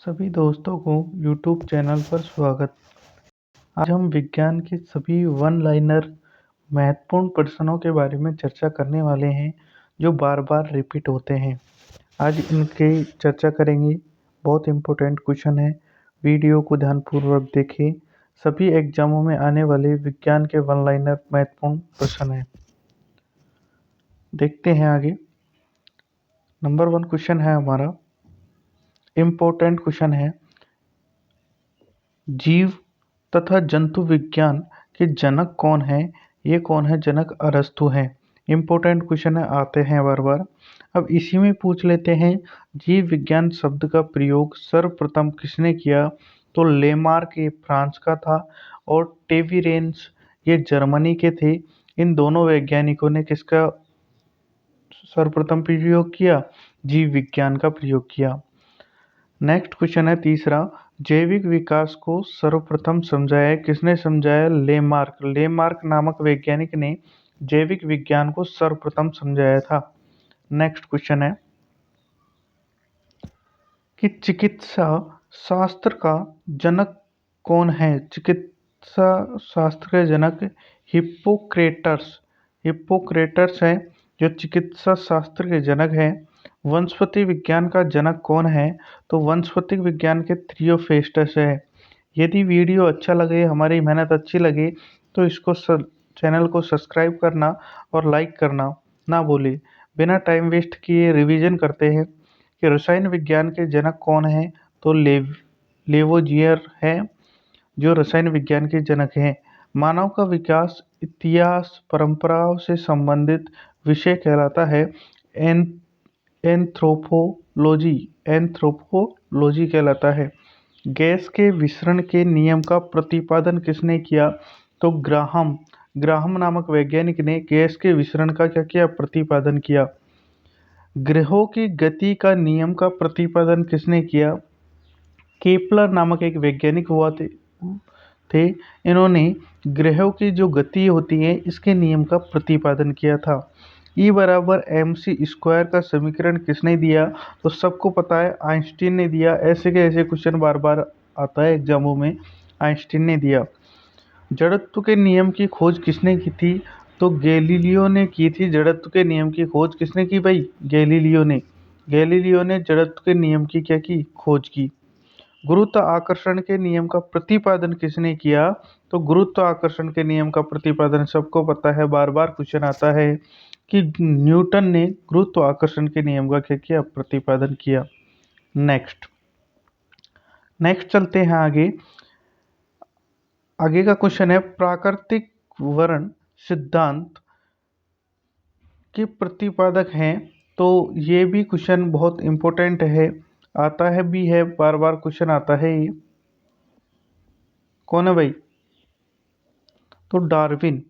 सभी दोस्तों को YouTube चैनल पर स्वागत। आज हम विज्ञान के सभी वन लाइनर महत्वपूर्ण प्रश्नों के बारे में चर्चा करने वाले हैं जो बार बार रिपीट होते हैं। आज इनकी चर्चा करेंगे। बहुत इम्पोर्टेंट क्वेश्चन है, वीडियो को ध्यानपूर्वक देखें। सभी एग्जामों में आने वाले विज्ञान के वन लाइनर महत्वपूर्ण प्रश्न हैं। देखते हैं आगे। नंबर 1 क्वेश्चन है हमारा, इम्पोर्टेंट क्वेश्चन है, जीव तथा जंतु विज्ञान के जनक कौन है? ये कौन है जनक? अरस्तु हैं। इम्पोर्टेंट क्वेश्चन है, आते हैं बार बार। अब इसी में पूछ लेते हैं, जीव विज्ञान शब्द का प्रयोग सर्वप्रथम किसने किया? तो लेमार्क ये फ्रांस का था और टेविरेन्स ये जर्मनी के थे। इन दोनों वैज्ञानिकों ने किसका सर्वप्रथम प्रयोग किया? जीव विज्ञान का प्रयोग किया। नेक्स्ट क्वेश्चन है तीसरा, जैविक विकास को सर्वप्रथम समझाया किसने? समझाया लेमार्क। लेमार्क नामक वैज्ञानिक ने जैविक विज्ञान को सर्वप्रथम समझाया था। नेक्स्ट क्वेश्चन है कि चिकित्सा शास्त्र का जनक कौन है? चिकित्सा शास्त्र के जनक हिप्पोक्रेटस। हिप्पोक्रेटस है जो चिकित्सा शास्त्र के जनक हैं। वनस्पति विज्ञान का जनक कौन है? तो वनस्पति विज्ञान के थियोफ्रेस्टस है। यदि वीडियो अच्छा लगे, हमारी मेहनत अच्छी लगे, तो इसको चैनल को सब्सक्राइब करना और लाइक करना ना भूले। बिना टाइम वेस्ट किए रिवीजन करते हैं कि रसायन विज्ञान के जनक कौन है? तो लेवोजियर है जो रसायन विज्ञान के जनक हैं। मानव का विकास इतिहास परंपराओं से संबंधित विषय कहलाता है एंथ्रोपोलॉजी। एंथ्रोपोलॉजी कहलाता है। गैस के विसरण के नियम का प्रतिपादन किसने किया? तो ग्राहम। ग्राहम नामक वैज्ञानिक ने गैस के विसरण का क्या किया? प्रतिपादन किया। ग्रहों की गति का नियम का प्रतिपादन किसने किया? केपलर नामक एक वैज्ञानिक हुआ थे। इन्होंने ग्रहों की जो गति होती है इसके नियम का प्रतिपादन किया था। E बराबर mc² का समीकरण किसने दिया? तो सबको पता है, आइंस्टीन ने दिया। ऐसे के ऐसे क्वेश्चन बार बार आता है एग्जामों में, आइंस्टीन ने दिया। जड़त्व के नियम की खोज किसने की थी? तो गैलीलियो ने की थी। जड़त्व के नियम की खोज किसने की भाई? गैलीलियो ने। गैलीलियो ने जड़त्व के नियम की क्या की? खोज की। गुरुत्व आकर्षण के नियम का प्रतिपादन किसने किया? तो गुरुत्व आकर्षण के नियम का प्रतिपादन सबको पता है, बार बार क्वेश्चन आता है कि न्यूटन ने गुरुत्व आकर्षण के नियम का क्या किया? प्रतिपादन किया। नेक्स्ट चलते हैं आगे। आगे का क्वेश्चन है, प्राकृतिक वर्ण सिद्धांत के प्रतिपादक हैं। तो ये भी क्वेश्चन बहुत इंपॉर्टेंट है, आता है भी है, बार बार क्वेश्चन आता है। ये कौन है भाई? तो डार्विन।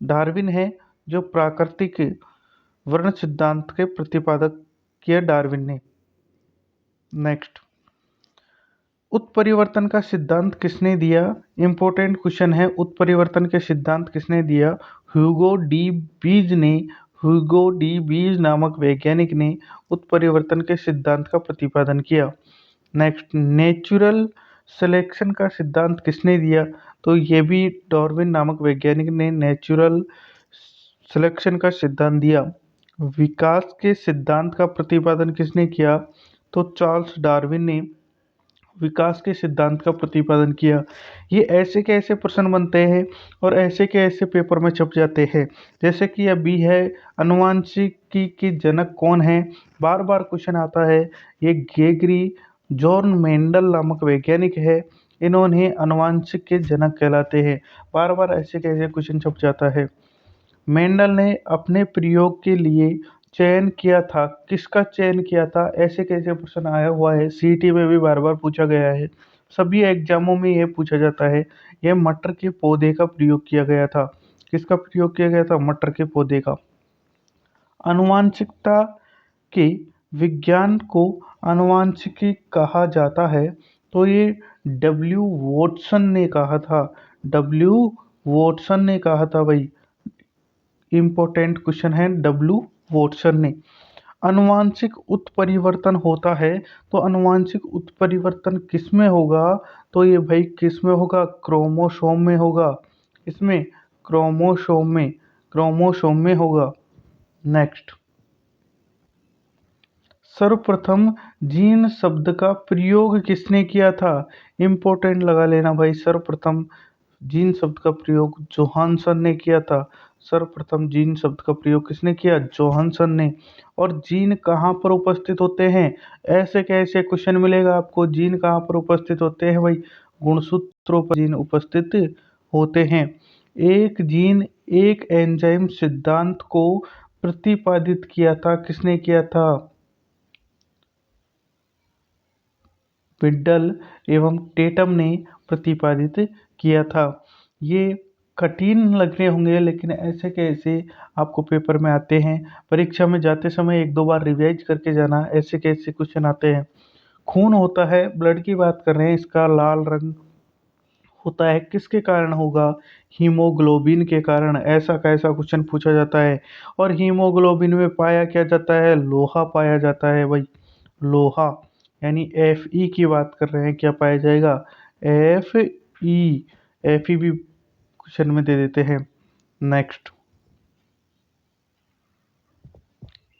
डार्विन है जो प्राकृतिक वर्ण सिद्धांत के प्रतिपादक किया डार्विन ने। नेक्स्ट, उत्परिवर्तन का सिद्धांत किसने दिया? इंपॉर्टेंट क्वेश्चन है, उत्परिवर्तन के सिद्धांत किसने दिया? ह्यूगो डी बीज ने। ह्यूगो डी बीज नामक वैज्ञानिक ने उत्परिवर्तन के सिद्धांत का प्रतिपादन किया। नेक्स्ट, नेचुरल सिलेक्शन का सिद्धांत किसने दिया? तो ये भी डार्विन नामक वैज्ञानिक ने नेचुरल सिलेक्शन का सिद्धांत दिया। विकास के सिद्धांत का प्रतिपादन किसने किया? तो चार्ल्स डार्विन ने विकास के सिद्धांत का प्रतिपादन किया। ये ऐसे के ऐसे प्रश्न बनते हैं और ऐसे के ऐसे पेपर में छप जाते हैं। जैसे कि अभी है, अनुवांशिकी के जनक कौन है? बार बार क्वेश्चन आता है। ये गेगरी जॉन मेंडल नामक वैज्ञानिक है। इन्होंने अनुवांशिक के जनक कहलाते हैं। बार बार ऐसे के ऐसे क्वेश्चन छप जाता है। मेंडल ने अपने प्रयोग के लिए चयन किया था। किसका चयन किया था? ऐसे कैसे प्रश्न आया हुआ है, सीटी में भी बार बार पूछा गया है, सभी एग्जामों में यह पूछा जाता है। यह मटर के पौधे का प्रयोग किया गया था। किसका प्रयोग किया गया था? मटर के पौधे का। आनुवंशिकता के विज्ञान को आनुवंशिकी कहा जाता है। तो ये डब्ल्यू वॉटसन ने कहा था। डब्ल्यू वॉटसन ने कहा था भाई। इंपॉर्टेंट क्वेश्चन है, डब्ल्यू वॉटसन ने। अनुवांशिक उत्परिवर्तन होता है तो अनुवांशिक उत्परिवर्तन किस में होगा? तो ये भाई किस में होगा? क्रोमोसोम में होगा। इसमें क्रोमोसोम में होगा। नेक्स्ट, सर्वप्रथम जीन शब्द का प्रयोग किसने किया था? इम्पोर्टेंट लगा लेना भाई, सर्वप्रथम जीन शब्द का प्रयोग जोहानसन ने किया था। सर्वप्रथम जीन शब्द का प्रयोग किसने किया? जोहानसन ने। और जीन कहाँ पर उपस्थित होते हैं? ऐसे कैसे क्वेश्चन मिलेगा आपको, जीन कहाँ पर उपस्थित होते हैं भाई? गुणसूत्रों पर जीन उपस्थित होते हैं। एक जीन एक एंजाइम सिद्धांत को प्रतिपादित किया था, किसने किया था? बिड्डल एवं टेटम ने प्रतिपादित किया था। ये कठिन लग रहे होंगे लेकिन ऐसे कैसे आपको पेपर में आते हैं, परीक्षा में जाते समय एक दो बार रिवाइज करके जाना, ऐसे कैसे क्वेश्चन आते हैं। खून होता है, ब्लड की बात कर रहे हैं, इसका लाल रंग होता है, किसके कारण होगा? हीमोग्लोबिन के कारण। ऐसा कैसा क्वेश्चन पूछा जाता है। और हीमोग्लोबिन में पाया क्या जाता है? लोहा पाया जाता है भाई, लोहा। यानी Fe की बात कर रहे हैं, क्या पाया जाएगा? Fe। Fe भी क्वेश्चन में दे देते हैं। नेक्स्ट,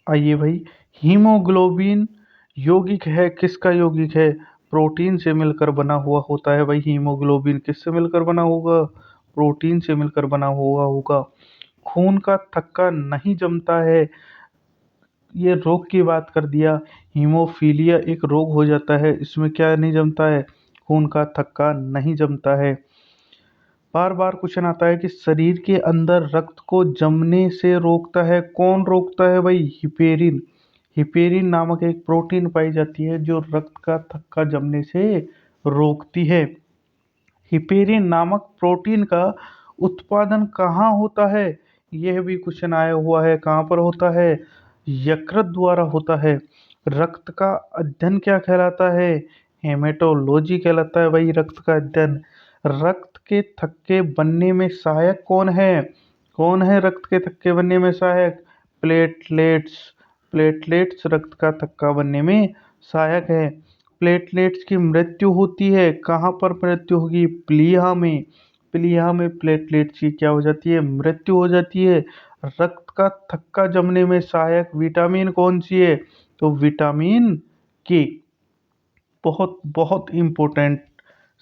आइए भाई, हीमोग्लोबिन यौगिक है, किसका यौगिक है? प्रोटीन से मिलकर बना हुआ होता है भाई। हीमोग्लोबिन किससे मिलकर बना होगा? प्रोटीन से मिलकर बना हुआ होगा। खून का थक्का नहीं जमता है, ये रोग की बात कर दिया। हीमोफीलिया एक रोग हो जाता है, इसमें क्या नहीं जमता है? खून का थक्का नहीं जमता है। बार बार क्वेश्चन आता है कि शरीर के अंदर रक्त को जमने से रोकता है, कौन रोकता है भाई? हिपेरिन। हिपेरिन नामक एक प्रोटीन पाई जाती है जो रक्त का थक्का जमने से रोकती है। हिपेरिन नामक प्रोटीन का उत्पादन कहाँ होता है? यह भी क्वेश्चन आया हुआ है, कहाँ पर होता है? यकृत द्वारा होता है। रक्त का अध्ययन क्या कहलाता है? हेमेटोलॉजी कहलाता है भाई, रक्त का अध्ययन। रक्त के थक्के बनने में सहायक कौन है? कौन है रक्त के थक्के बनने में सहायक? प्लेटलेट्स। प्लेटलेट्स रक्त का थक्का बनने में सहायक है। प्लेटलेट्स की मृत्यु होती है, कहाँ पर मृत्यु होगी? प्लीहा में। प्लीहा में प्लेटलेट्स की क्या हो जाती है? मृत्यु हो जाती है। रक्त का थक्का जमने में सहायक विटामिन कौन सी है? तो विटामिन के। बहुत बहुत इम्पोर्टेंट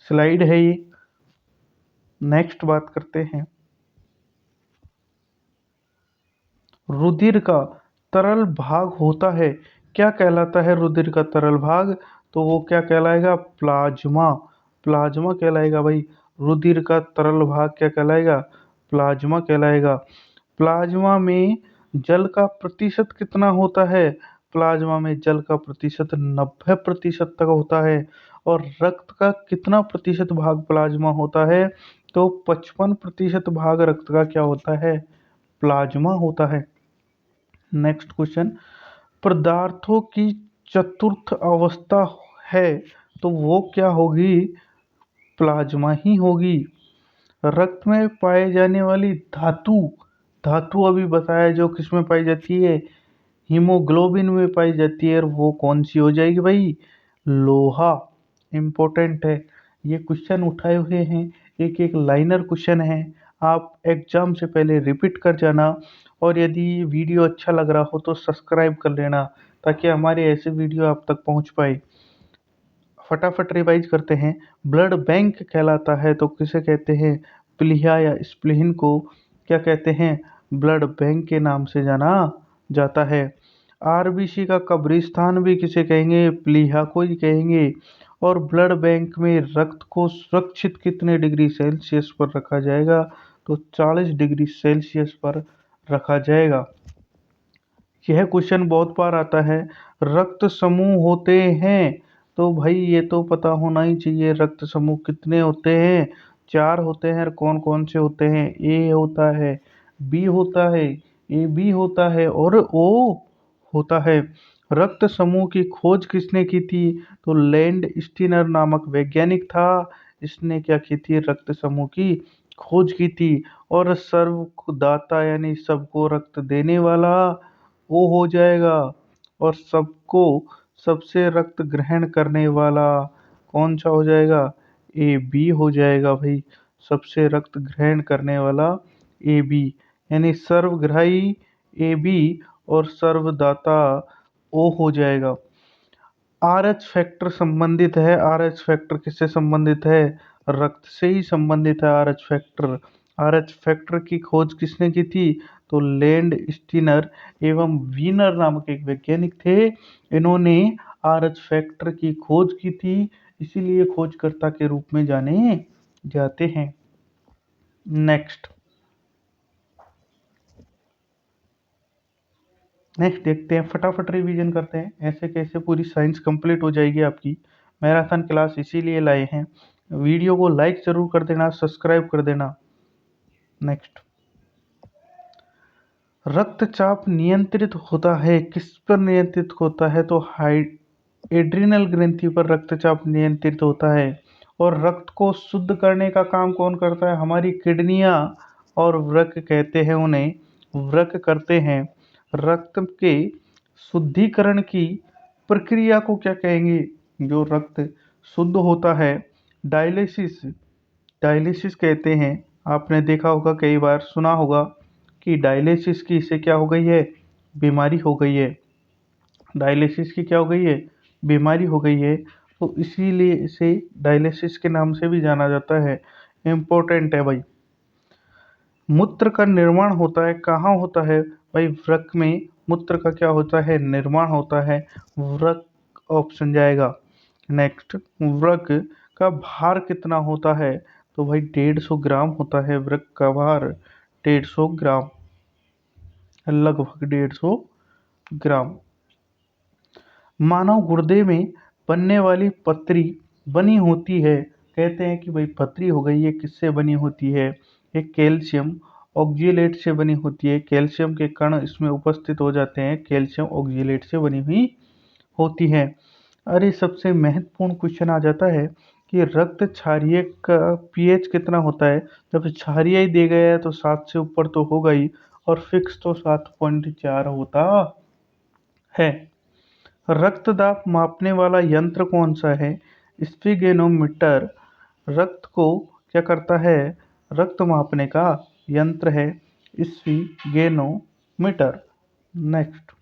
स्लाइड है ये। नेक्स्ट बात करते हैं, रुधिर का तरल भाग होता है, क्या कहलाता है रुधिर का तरल भाग? तो वो क्या कहलाएगा? प्लाज्मा। प्लाज्मा कहलाएगा भाई। रुधिर का तरल भाग क्या कहलाएगा? प्लाज्मा कहलाएगा। प्लाज्मा में जल का प्रतिशत कितना होता है? प्लाज्मा में जल का प्रतिशत 90% तक होता है। और रक्त का कितना प्रतिशत भाग प्लाज्मा होता है? तो 55% भाग रक्त का क्या होता है? प्लाज्मा होता है। नेक्स्ट क्वेश्चन, पदार्थों की चतुर्थ अवस्था है तो वो क्या होगी? प्लाज्मा ही होगी। रक्त में पाए जाने वाली धातु, धातु अभी बताया जो किस में पाई जाती है? हीमोग्लोबिन में पाई जाती है। और वो कौन सी हो जाएगी भाई? लोहा। इम्पोर्टेंट है, ये क्वेश्चन उठाए हुए हैं, एक एक लाइनर क्वेश्चन है। आप एग्जाम से पहले रिपीट कर जाना। और यदि वीडियो अच्छा लग रहा हो तो सब्सक्राइब कर लेना ताकि हमारे ऐसे वीडियो आप तक पहुंच पाए। फटाफट रिवाइज करते हैं। ब्लड बैंक कहलाता है तो किसे कहते हैं? प्लीहा या स्प्लीन को क्या कहते हैं? ब्लड बैंक के नाम से जाना जाता है। आरबीसी का कब्रिस्तान भी किसे कहेंगे? प्लीहा को ही कहेंगे। और ब्लड बैंक में रक्त को सुरक्षित कितने डिग्री सेल्सियस पर रखा जाएगा? तो 40 डिग्री सेल्सियस पर रखा जाएगा। यह क्वेश्चन बहुत बार आता है, रक्त समूह होते हैं तो भाई ये तो पता होना ही चाहिए, रक्त समूह कितने होते हैं? 4 होते हैं। और कौन कौन से होते हैं? ए होता है, बी होता है, ए बी होता है और ओ होता है। रक्त समूह की खोज किसने की थी? तो लैंड स्टीनर नामक वैज्ञानिक था, इसने क्या की थी? रक्त समूह की खोज की थी। और सर्वदाता यानी सबको रक्त देने वाला वो हो जाएगा और सबको सबसे रक्त ग्रहण करने वाला कौन सा हो जाएगा? ए बी हो जाएगा भाई। सबसे रक्त ग्रहण करने वाला ए बी, यानी सर्वग्राही ए बी और सर्वदाता ओ हो जाएगा। आर एच फैक्टर संबंधित है। आर एच फैक्टर किससे संबंधित है? रक्त से ही संबंधित है R H factor. R H factor की खोज किसने की थी? तो लैंड स्टीनर एवं वीनर नामक एक वैज्ञानिक थे। इन्होंने आर एच फैक्टर की खोज की थी, इसीलिए खोजकर्ता के रूप में जाने जाते हैं। नेक्स्ट देखते हैं, फटाफट रिवीजन करते हैं, ऐसे कैसे पूरी साइंस कंप्लीट हो जाएगी आपकी। मैराथन क्लास इसीलिए लाए हैं। वीडियो को लाइक जरूर कर देना, सब्सक्राइब कर देना। नेक्स्ट, रक्तचाप नियंत्रित होता है, किस पर नियंत्रित होता है? तो एड्रिनल ग्रंथि पर रक्तचाप नियंत्रित होता है। और रक्त को शुद्ध करने का काम कौन करता है? हमारी किडनियां और वृक्क कहते हैं उन्हें, वृक्क करते हैं। रक्त के शुद्धिकरण की प्रक्रिया को क्या कहेंगे? जो रक्त शुद्ध होता है, डायलिसिस, डायलिसिस कहते हैं। आपने देखा होगा, कई बार सुना होगा कि डायलिसिस की इससे क्या हो गई है? बीमारी हो गई है। डायलिसिस की क्या हो गई है? बीमारी हो गई है। तो इसीलिए इसे डायलिसिस के नाम से भी जाना जाता है। इम्पोर्टेंट है भाई। मूत्र का निर्माण होता है, कहाँ होता है भाई? वृक्क में मूत्र का क्या होता है? निर्माण होता है। वृक्क ऑप्शन जाएगा। नेक्स्ट, वृक्क का भार कितना होता है? तो भाई 150 ग्राम होता है वृक्क का भार। 150 ग्राम, लगभग 150 ग्राम। मानव गुर्दे में बनने वाली पथरी बनी होती है, कहते हैं कि भाई पथरी हो गई है, किससे बनी होती है? ये कैल्शियम ऑक्जेलेट से बनी होती है। कैल्शियम के कण इसमें उपस्थित हो जाते हैं, कैल्शियम ऑक्जेलेट से बनी हुई होती है। अरे सबसे महत्वपूर्ण क्वेश्चन आ जाता है कि रक्त क्षारीय का पीएच कितना होता है? जब क्षारीय ही दे गया है तो 7 से ऊपर तो होगा ही, और फिक्स तो 7.4 होता है। रक्त दाब मापने वाला यंत्र कौन सा है? स्फिगेनोमीटर रक्त को क्या करता है? रक्त मापने का यंत्र है स्फिगेनोमीटर। नेक्स्ट,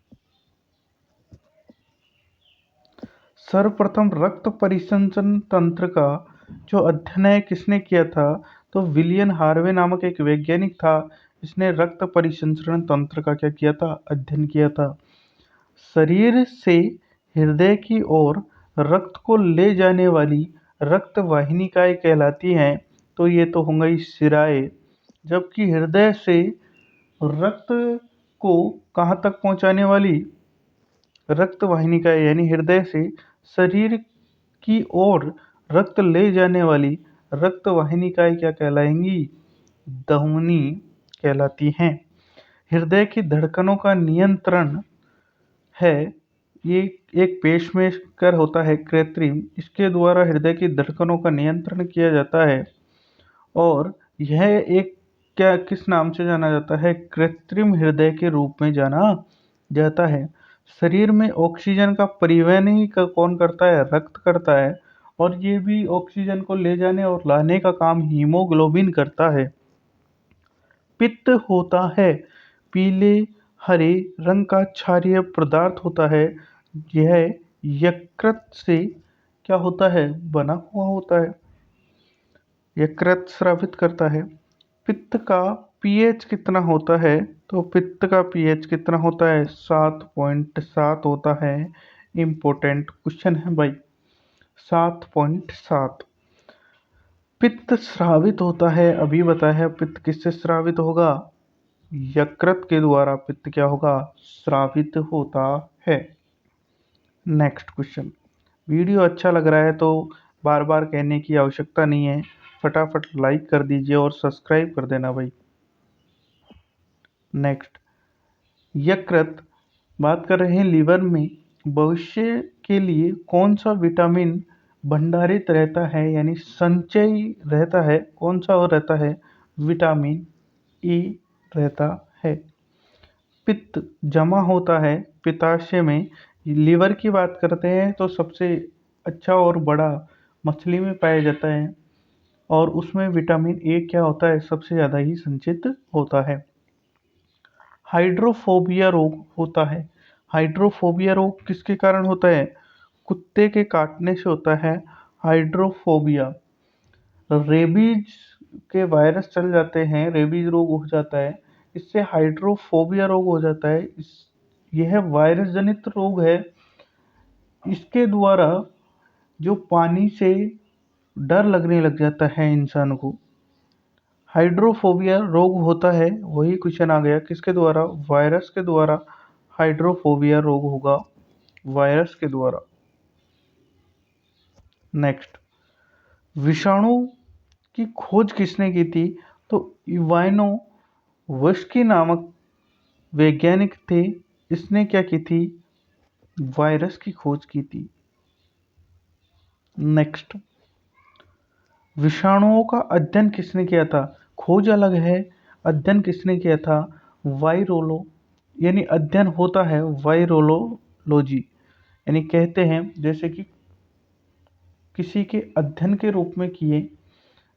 सर्वप्रथम रक्त परिसंचरण तंत्र का जो अध्ययन है किसने किया था? तो विलियम हार्वे नामक एक वैज्ञानिक था, इसने रक्त परिसंचरण तंत्र का क्या किया था? अध्ययन किया था। शरीर से हृदय की ओर रक्त को ले जाने वाली रक्त वाहिनिकाएं कहलाती हैं। तो ये तो हो गई शिराएं। जबकि हृदय से रक्त को कहाँ तक पहुँचाने वाली रक्त वाहिनिकाएं, यानी हृदय से शरीर की ओर रक्त ले जाने वाली रक्त वाहिनिकाएं क्या कहलाएंगी? धमनी कहलाती हैं। हृदय की धड़कनों का नियंत्रण है, ये एक पेसमेकर होता है कृत्रिम, इसके द्वारा हृदय की धड़कनों का नियंत्रण किया जाता है। और यह एक क्या किस नाम से जाना जाता है? कृत्रिम हृदय के रूप में जाना जाता है। शरीर में ऑक्सीजन का परिवहन ही कौन करता है? रक्त करता है। और ये भी ऑक्सीजन को ले जाने और लाने का काम हीमोग्लोबिन करता है। पित्त होता है पीले हरे रंग का क्षारीय पदार्थ होता है। यह यकृत से क्या होता है? बना हुआ होता है। यकृत स्रावित करता है। पित्त का पीएच कितना होता है? तो पित्त का पीएच कितना होता है? 7.7 होता है। इम्पोर्टेंट क्वेश्चन है भाई, 7.7। पित्त स्रावित होता है, अभी बताया, पित्त किससे स्रावित होगा? यकृत के द्वारा पित्त क्या होगा? स्रावित होता है। Next question. वीडियो अच्छा लग रहा है तो बार बार कहने की आवश्यकता नहीं है, फटाफट लाइक कर दीजिए और सब्सक्राइब कर देना भाई। नेक्स्ट, यकृत, बात कर रहे हैं लीवर में भविष्य के लिए कौन सा विटामिन भंडारित रहता है, यानी संचय रहता है? कौन सा और रहता है? विटामिन ए रहता है। पित्त जमा होता है पित्ताशय में। लीवर की बात करते हैं तो सबसे अच्छा और बड़ा मछली में पाया जाता है और उसमें विटामिन ए क्या होता है, सबसे ज़्यादा ही संचित होता है। हाइड्रोफोबिया रोग होता है। हाइड्रोफोबिया रोग किसके कारण होता है? कुत्ते के काटने से होता है हाइड्रोफोबिया। रेबीज के वायरस चल जाते हैं, रेबीज रोग हो जाता है, इससे हाइड्रोफोबिया रोग हो जाता है। यह वायरस जनित रोग है। इसके द्वारा जो पानी से डर लगने लग जाता है इंसान को, हाइड्रोफोबिया रोग होता है। वही क्वेश्चन आ गया, किसके द्वारा? वायरस के द्वारा हाइड्रोफोबिया रोग होगा, वायरस के द्वारा। नेक्स्ट, विषाणु की खोज किसने की थी? तो इवानो वस्की नामक वैज्ञानिक थे। इसने क्या की थी? वायरस की खोज की थी। नेक्स्ट, विषाणुओं का अध्ययन किसने किया था? खोज अलग है, अध्ययन किसने किया था? वायरोलो, यानी अध्ययन होता है वायरोलोजी, यानी कहते हैं जैसे कि किसी के अध्ययन के रूप में किए,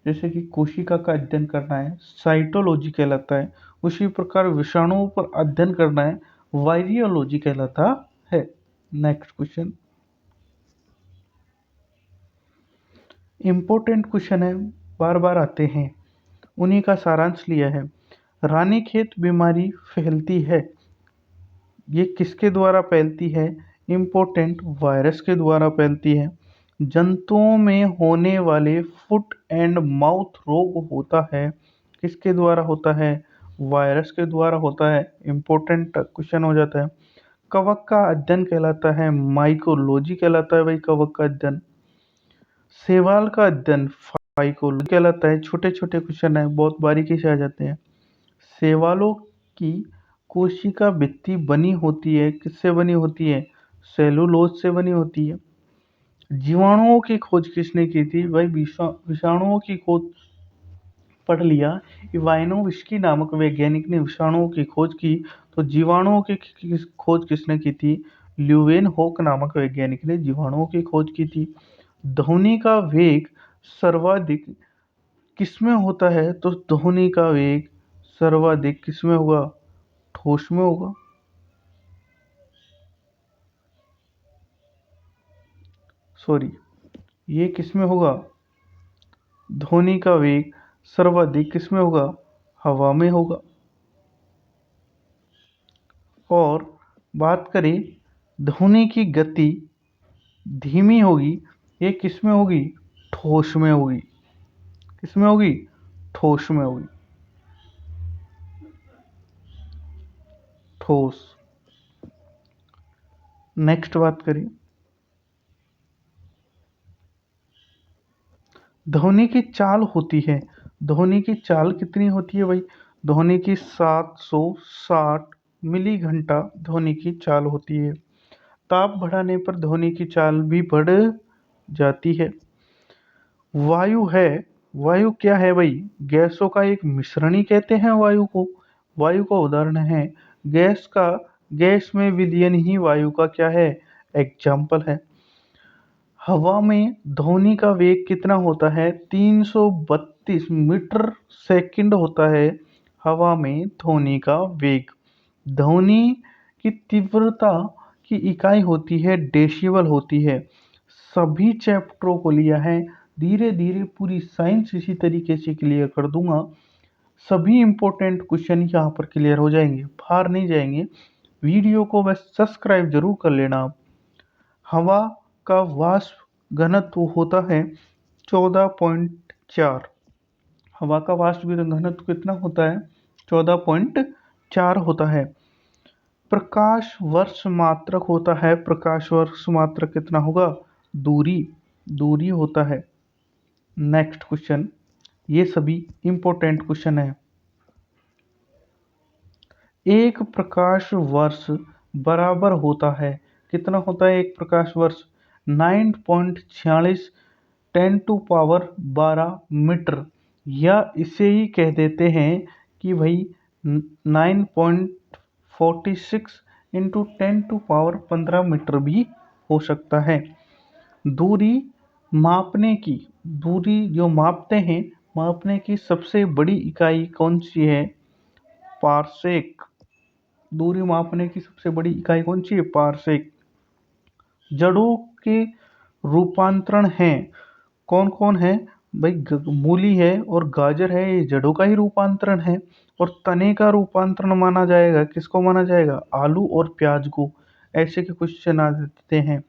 जैसे कि कोशिका का अध्ययन करना है साइटोलॉजी कहलाता है, उसी प्रकार विषाणुओं पर अध्ययन करना है वायरियोलॉजी कहलाता है। नेक्स्ट क्वेश्चन, इंपॉर्टेंट क्वेश्चन है, बार बार आते हैं, उन्हीं का सारांश लिया है। रानीखेत बीमारी फैलती है, ये किसके द्वारा फैलती है? इम्पोर्टेंट, वायरस के द्वारा फैलती है। जंतुओं में होने वाले फुट एंड माउथ रोग होता है, किसके द्वारा होता है? वायरस के द्वारा होता है। इम्पोर्टेंट क्वेश्चन हो जाता है। कवक का अध्ययन कहलाता है माइकोलॉजी कहलाता है भाई, कवक का अध्ययन। शैवाल का अध्ययन फाइकोलॉजी कहलाता है। छोटे छोटे क्वेश्चन है, बहुत बारीकी से आ जाते हैं। शैवालों की कोशिका भित्ति बनी होती है, किससे बनी होती है? सेलुलोज से बनी होती है। जीवाणुओं की खोज किसने की थी? भाई विषाणुओं की खोज पढ़ लिया, इवानोविस्की नामक वैज्ञानिक ने विषाणुओं की खोज की। तो जीवाणुओं की खोज किसने की थी? ल्यूवेनहोक नामक वैज्ञानिक ने जीवाणुओं की खोज की थी। ध्वनि का वेग सर्वाधिक किसमें होता है? तो ध्वनि का वेग सर्वाधिक किसमें होगा? ठोस में होगा। सॉरी, ये किसमें होगा? ध्वनि का वेग सर्वाधिक किसमें होगा? हवा में होगा। और बात करें ध्वनि की गति धीमी होगी, ये किसमें होगी? ठोस में होगी। किसमें होगी? ठोस में होगी। ठोस। नेक्स्ट बात करें, ध्वनि की चाल होती है, ध्वनि की चाल कितनी होती है भाई? ध्वनि की 760 मिली घंटा ध्वनि की चाल होती है। ताप बढ़ाने पर ध्वनि की चाल भी बढ़ जाती है। वायु है, वायु क्या है भाई? गैसों का एक मिश्रण ही कहते हैं वायु को। वायु का उदाहरण है गैस का, गैस में विलयन ही वायु का क्या है? एग्जाम्पल है। हवा में ध्वनि का वेग कितना होता है? 332 मीटर सेकंड होता है हवा में ध्वनि का वेग। ध्वनि की तीव्रता की इकाई होती है डेसिबल होती है। सभी चैप्टरों को लिया है, धीरे धीरे पूरी साइंस इसी तरीके से क्लियर कर दूंगा। सभी इंपॉर्टेंट क्वेश्चन यहाँ पर क्लियर हो जाएंगे, बाहर नहीं जाएंगे। वीडियो को बस सब्सक्राइब जरूर कर लेना आप। हवा का वाष्प घनत्व होता है 14.4। हवा का वाष्प घनत्व कितना होता है? 14.4 होता है। प्रकाश वर्ष मात्रक होता है, प्रकाश वर्ष मात्रक कितना होगा? दूरी, दूरी होता है। नेक्स्ट क्वेश्चन, ये सभी इंपॉर्टेंट क्वेश्चन है। एक प्रकाश वर्ष बराबर होता है, कितना होता है एक प्रकाश वर्ष? 9.46 10⁻12 मीटर, या इसे ही कह देते हैं कि भाई 46 इंटू 10⁻15 मीटर भी हो सकता है। दूरी मापने की, दूरी जो मापते हैं, मापने की सबसे बड़ी इकाई कौन सी है? पारसेक। दूरी मापने की सबसे बड़ी इकाई कौन सी है? पारसेक। जड़ों के रूपांतरण हैं, कौन कौन है भाई? मूली है और गाजर है, ये जड़ों का ही रूपांतरण है। और तने का रूपांतरण माना जाएगा, किसको माना जाएगा? आलू और प्याज को। ऐसे के क्वेश्चन आ जाते हैं।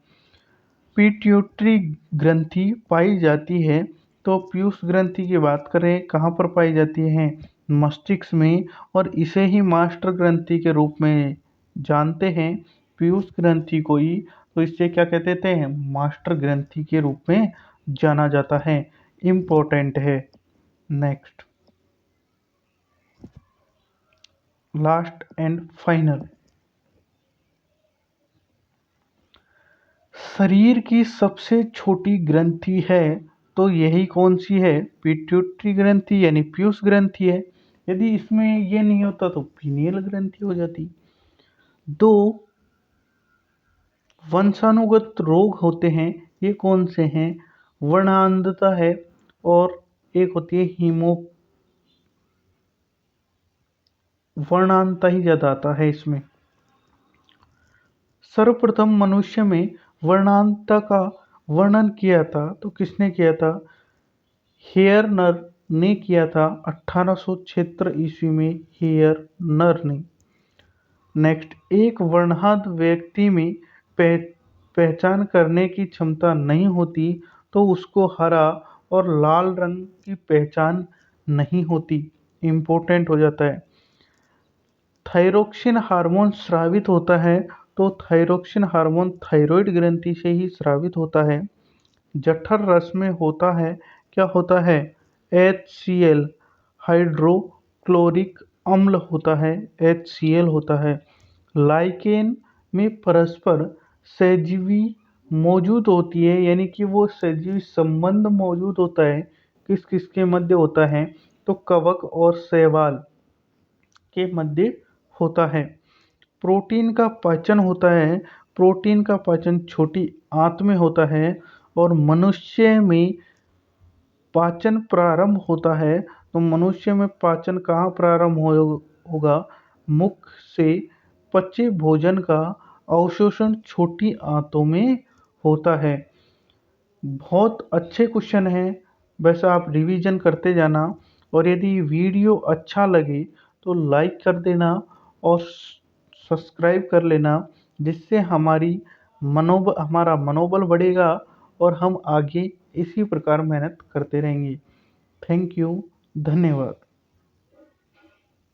पिट्यूटरी ग्रंथि पाई जाती है, तो पीयूष ग्रंथि की बात करें, कहाँ पर पाई जाती है? मस्तिष्क में, और इसे ही मास्टर ग्रंथि के रूप में जानते हैं, पीयूष ग्रंथि को ही। तो इससे क्या कहते हैं? मास्टर ग्रंथि के रूप में जाना जाता है। इम्पोर्टेंट है। नेक्स्ट, लास्ट एंड फाइनल, शरीर की सबसे छोटी ग्रंथि है, तो यही कौन सी है? पिट्यूटरी ग्रंथि यानी पीयूष ग्रंथि है। यदि इसमें ये नहीं होता तो पीनियल ग्रंथि हो जाती। दो वंशानुगत रोग होते हैं, ये कौन से हैं? वर्णांधता है, और एक होती है वर्णांधता ही ज्यादा आता है इसमें। सर्वप्रथम मनुष्य में वर्णांधता का वर्णन किया था, तो किसने किया था? हेयरनर ने किया था 1876 ईस्वी में, हेयरनर ने। नेक्स्ट, एक वर्णहांत व्यक्ति में पहचान करने की क्षमता नहीं होती, तो उसको हरा और लाल रंग की पहचान नहीं होती। इम्पोर्टेंट हो जाता है। थायरोक्सिन हार्मोन स्रावित होता है, तो थायरोक्सिन हार्मोन थायराइड ग्रंथि से ही स्रावित होता है। जठर रस में होता है, क्या होता है? HCl, हाइड्रोक्लोरिक अम्ल होता है, HCl होता है। लाइकेन में परस्पर सहजीवी मौजूद होती है, यानी कि वो सहजीवी संबंध मौजूद होता है। किस किस के मध्य होता है? तो कवक और शैवाल के मध्य होता है। प्रोटीन का पाचन होता है, प्रोटीन का पाचन छोटी आंत में होता है। और मनुष्य में पाचन प्रारंभ होता है, तो मनुष्य में पाचन कहाँ प्रारंभ होगा? मुख से पचे भोजन का अवशोषण छोटी आंतों में होता है। बहुत अच्छे क्वेश्चन हैं, वैसे आप रिवीजन करते जाना। और यदि वीडियो अच्छा लगे तो लाइक कर देना और सब्सक्राइब कर लेना, जिससे हमारा मनोबल बढ़ेगा और हम आगे इसी प्रकार मेहनत करते रहेंगे। थैंक यू, धन्यवाद।